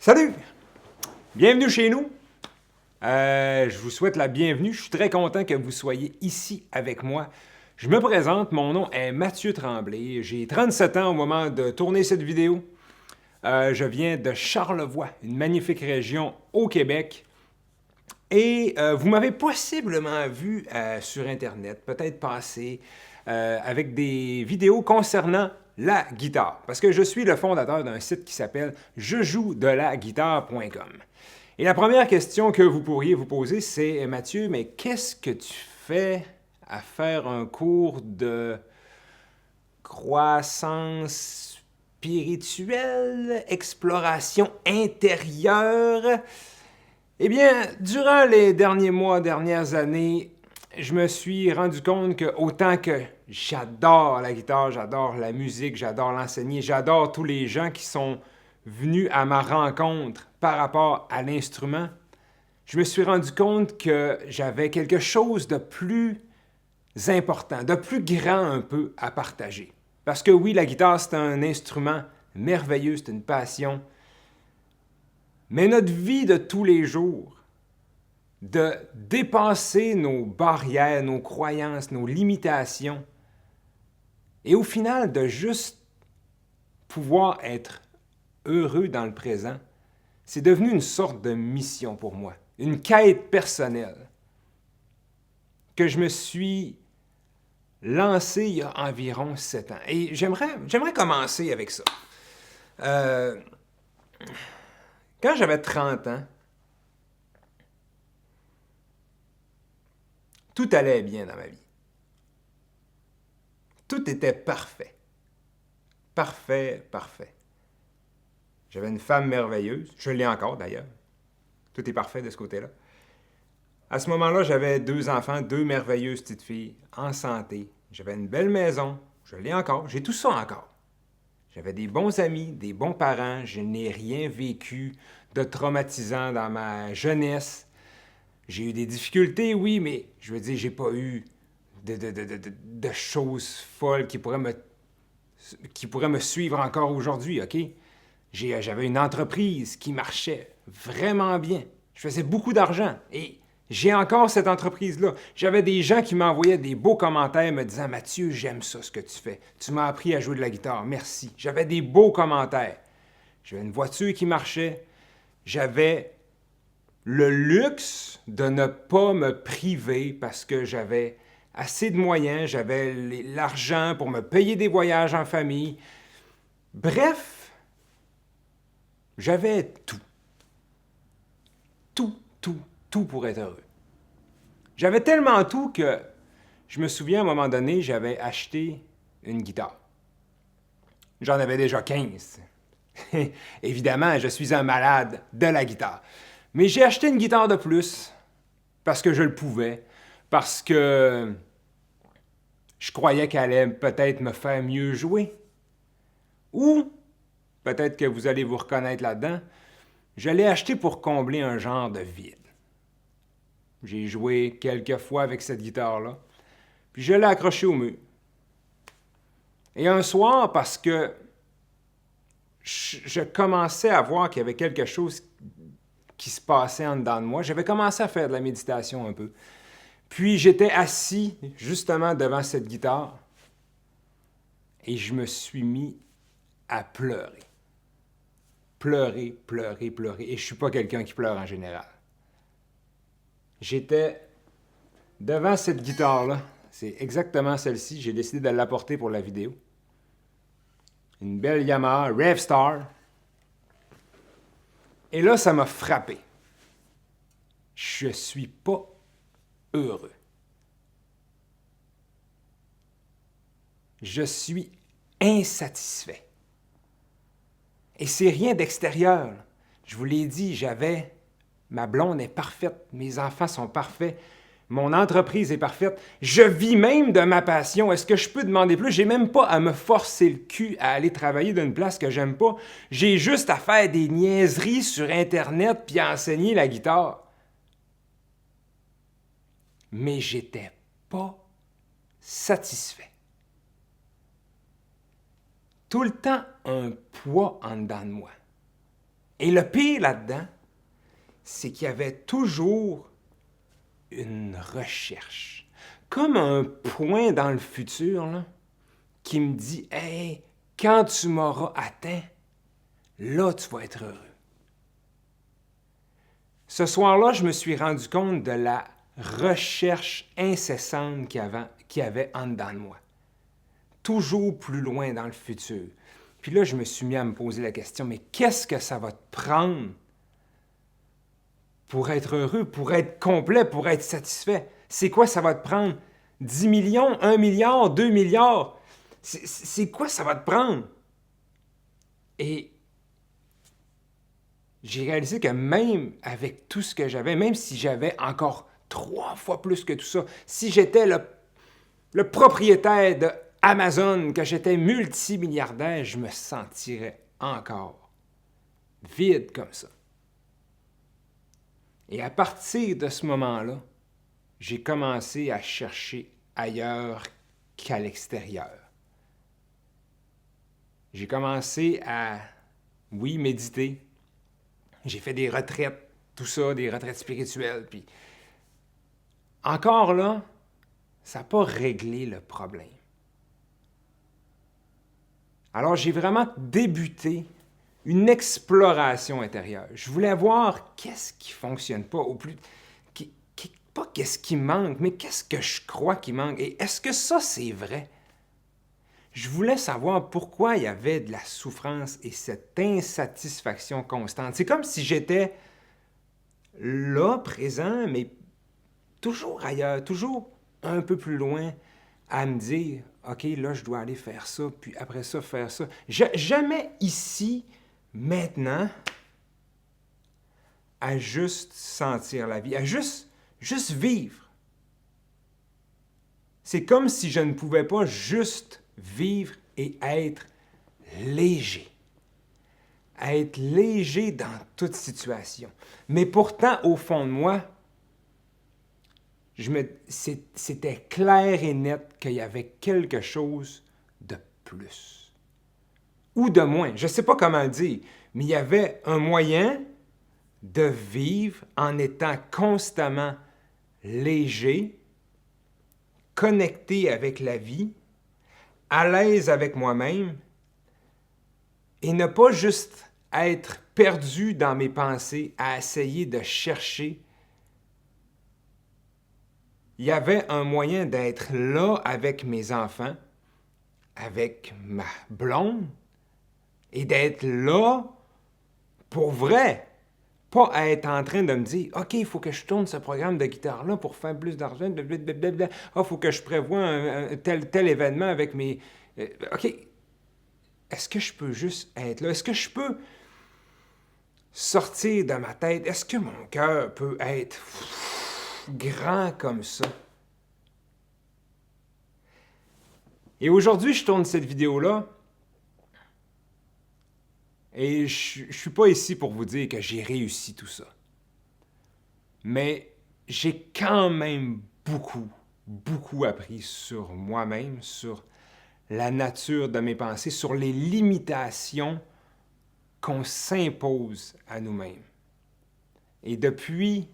Salut! Bienvenue chez nous. Je vous souhaite la bienvenue. Je suis très content que vous soyez ici avec moi. Je me présente, mon nom est Mathieu Tremblay. J'ai 37 ans au moment de tourner cette vidéo. Je viens de Charlevoix, une magnifique région au Québec. Et vous m'avez possiblement vu sur Internet, peut-être passer avec des vidéos concernant la guitare. Parce que je suis le fondateur d'un site qui s'appelle jejouedelaguitare.com. Et la première question que vous pourriez vous poser, c'est Mathieu, mais qu'est-ce que tu fais à faire un cours de croissance spirituelle, exploration intérieure? Eh bien, durant les derniers mois, dernières années, je me suis rendu compte que autant que j'adore la guitare, j'adore la musique, j'adore l'enseigner, j'adore tous les gens qui sont venus à ma rencontre par rapport à l'instrument, je me suis rendu compte que j'avais quelque chose de plus important, de plus grand un peu à partager. Parce que oui, la guitare, c'est un instrument merveilleux, c'est une passion, mais notre vie de tous les jours, de dépasser nos barrières, nos croyances, nos limitations, et au final de juste pouvoir être heureux dans le présent, c'est devenu une sorte de mission pour moi, une quête personnelle que je me suis lancée il y a environ 7 ans. Et j'aimerais commencer avec ça. Quand j'avais 30 ans, tout allait bien dans ma vie. Tout était parfait. Parfait, parfait. J'avais une femme merveilleuse. Je l'ai encore d'ailleurs. Tout est parfait de ce côté-là. À ce moment-là, j'avais 2 enfants, 2 merveilleuses petites filles, en santé. J'avais une belle maison. Je l'ai encore. J'ai tout ça encore. J'avais des bons amis, des bons parents. Je n'ai rien vécu de traumatisant dans ma jeunesse. J'ai eu des difficultés, oui, mais je veux dire, j'ai pas eu de choses folles qui pourraient me suivre encore aujourd'hui, OK? J'avais une entreprise qui marchait vraiment bien. Je faisais beaucoup d'argent et j'ai encore cette entreprise-là. J'avais des gens qui m'envoyaient des beaux commentaires me disant « Mathieu, j'aime ça ce que tu fais. Tu m'as appris à jouer de la guitare. Merci. » J'avais des beaux commentaires. J'avais une voiture qui marchait. J'avais le luxe de ne pas me priver parce que j'avais assez de moyens, j'avais l'argent pour me payer des voyages en famille. Bref, j'avais tout. Tout pour être heureux. J'avais tellement tout que je me souviens à un moment donné, j'avais acheté une guitare. J'en avais déjà 15. Évidemment, je suis un malade de la guitare. Mais j'ai acheté une guitare de plus parce que je le pouvais, parce que je croyais qu'elle allait peut-être me faire mieux jouer. Ou, peut-être que vous allez vous reconnaître là-dedans, je l'ai acheté pour combler un genre de vide. J'ai joué quelques fois avec cette guitare-là, puis je l'ai accrochée au mur. Et un soir, parce que je commençais à voir qu'il y avait quelque chose qui se passait en dedans de moi, j'avais commencé à faire de la méditation un peu. Puis j'étais assis justement devant cette guitare et je me suis mis à pleurer. Pleurer. Et je ne suis pas quelqu'un qui pleure en général. J'étais devant cette guitare-là. C'est exactement celle-ci. J'ai décidé de l'apporter pour la vidéo. Une belle Yamaha Revstar. Et là, ça m'a frappé. Je suis pas heureux. Je suis insatisfait. Et c'est rien d'extérieur. Je vous l'ai dit, ma blonde est parfaite, mes enfants sont parfaits, mon entreprise est parfaite, je vis même de ma passion. Est-ce que je peux demander plus? J'ai même pas à me forcer le cul à aller travailler d'une place que j'aime pas. J'ai juste à faire des niaiseries sur Internet puis à enseigner la guitare. Mais j'étais pas satisfait. Tout le temps un poids en dedans de moi. Et le pire là-dedans, c'est qu'il y avait toujours une recherche. Comme un point dans le futur là, qui me dit « Hey, quand tu m'auras atteint, là, tu vas être heureux. » Ce soir-là, je me suis rendu compte de la recherche incessante qu'il y avait en dedans de moi. Toujours plus loin dans le futur. Puis là, je me suis mis à me poser la question, mais qu'est-ce que ça va te prendre pour être heureux, pour être complet, pour être satisfait? C'est quoi ça va te prendre? 10 millions, 1 milliard, 2 milliards? C'est quoi ça va te prendre? Et j'ai réalisé que même avec tout ce que j'avais, même si j'avais encore 3 fois plus que tout ça, si j'étais le propriétaire de Amazon, que j'étais multimilliardaire, je me sentirais encore vide comme ça. Et à partir de ce moment-là, j'ai commencé à chercher ailleurs qu'à l'extérieur. J'ai commencé à, oui, méditer. J'ai fait des retraites, tout ça, des retraites spirituelles. Puis encore là, ça n'a pas réglé le problème. Alors j'ai vraiment débuté une exploration intérieure. Je voulais voir qu'est-ce qui ne fonctionne pas, ou plus, pas qu'est-ce qui manque, mais qu'est-ce que je crois qui manque. Et est-ce que ça, c'est vrai? Je voulais savoir pourquoi il y avait de la souffrance et cette insatisfaction constante. C'est comme si j'étais là, présent, mais toujours ailleurs, toujours un peu plus loin, à me dire, OK, là, je dois aller faire ça, puis après ça, faire ça. Jamais ici, maintenant, à juste sentir la vie, à juste vivre. C'est comme si je ne pouvais pas juste vivre et être léger. Être léger dans toute situation. Mais pourtant, au fond de moi, c'était clair et net qu'il y avait quelque chose de plus. Ou de moins, je ne sais pas comment le dire, mais il y avait un moyen de vivre en étant constamment léger, connecté avec la vie, à l'aise avec moi-même, et ne pas juste être perdu dans mes pensées à essayer de chercher. Il y avait un moyen d'être là avec mes enfants, avec ma blonde, et d'être là pour vrai. Pas être en train de me dire « OK, il faut que je tourne ce programme de guitare-là pour faire plus d'argent. Il faut que je prévoie un tel événement avec mes... OK, est-ce que je peux juste être là? Est-ce que je peux sortir de ma tête? Est-ce que mon cœur peut être grand comme ça? » Et aujourd'hui, je tourne cette vidéo-là et je ne suis pas ici pour vous dire que j'ai réussi tout ça. Mais j'ai quand même beaucoup appris sur moi-même, sur la nature de mes pensées, sur les limitations qu'on s'impose à nous-mêmes. Et depuis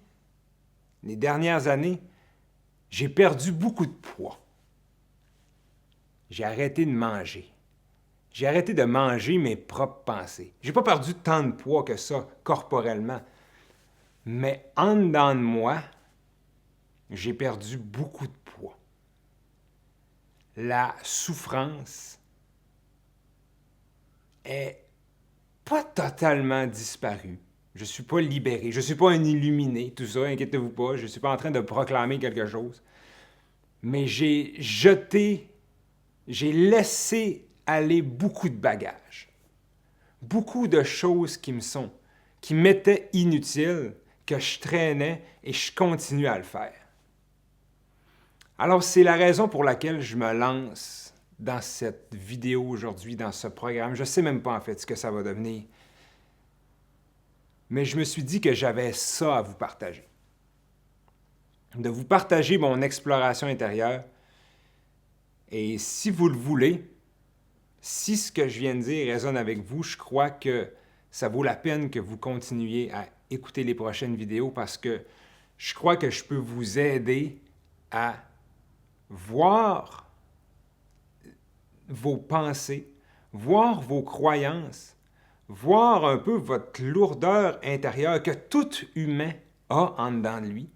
les dernières années, j'ai perdu beaucoup de poids. J'ai arrêté de manger. J'ai arrêté de manger mes propres pensées. J'ai pas perdu tant de poids que ça, corporellement. Mais en dedans de moi, j'ai perdu beaucoup de poids. La souffrance est pas totalement disparue. Je ne suis pas libéré, je ne suis pas un illuminé, tout ça, inquiétez-vous pas, je ne suis pas en train de proclamer quelque chose. Mais j'ai laissé aller beaucoup de bagages, beaucoup de choses qui m'étaient inutiles, que je traînais et je continue à le faire. Alors, c'est la raison pour laquelle je me lance dans cette vidéo aujourd'hui, dans ce programme. Je ne sais même pas en fait ce que ça va devenir. Mais je me suis dit que j'avais ça à vous partager. De vous partager mon exploration intérieure. Et si vous le voulez, si ce que je viens de dire résonne avec vous, je crois que ça vaut la peine que vous continuiez à écouter les prochaines vidéos parce que je crois que je peux vous aider à voir vos pensées, voir vos croyances, voir un peu votre lourdeur intérieure que tout humain a en dedans de lui.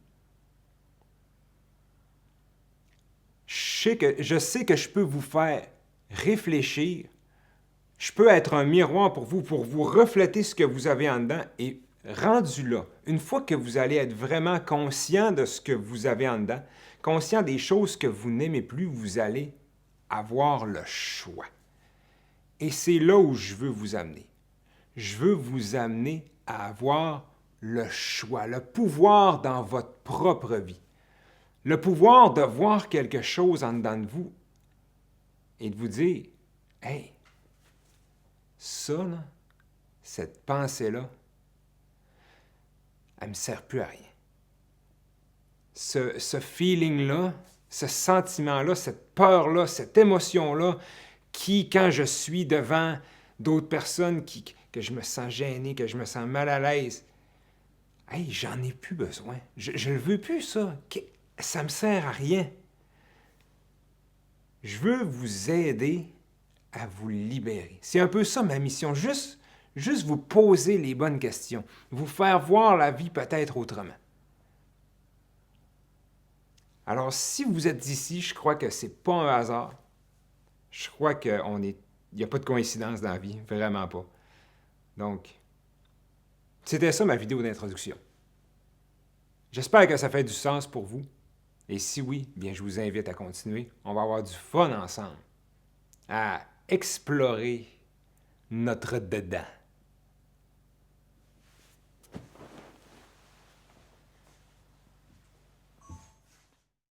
Je sais que je peux vous faire réfléchir. Je peux être un miroir pour vous refléter ce que vous avez en dedans et rendu là, une fois que vous allez être vraiment conscient de ce que vous avez en dedans, conscient des choses que vous n'aimez plus, vous allez avoir le choix. Et c'est là où je veux vous amener. Je veux vous amener à avoir le choix, le pouvoir dans votre propre vie. Le pouvoir de voir quelque chose en dedans de vous et de vous dire, « Hey, ça, là, cette pensée-là, elle ne me sert plus à rien. Ce feeling-là, ce sentiment-là, cette peur-là, cette émotion-là, qui, quand je suis devant d'autres personnes, que je me sens gêné, que je me sens mal à l'aise, hey, j'en ai plus besoin. Je ne veux plus ça. Ça me sert à rien. Je veux vous aider à vous libérer. C'est un peu ça ma mission. Juste vous poser les bonnes questions. Vous faire voir la vie peut-être autrement. Alors, si vous êtes ici, je crois que c'est pas un hasard. Je crois qu'il n'y a pas de coïncidence dans la vie. Vraiment pas. Donc, c'était ça ma vidéo d'introduction. J'espère que ça fait du sens pour vous. Et si oui, bien, je vous invite à continuer. On va avoir du fun ensemble à explorer notre dedans.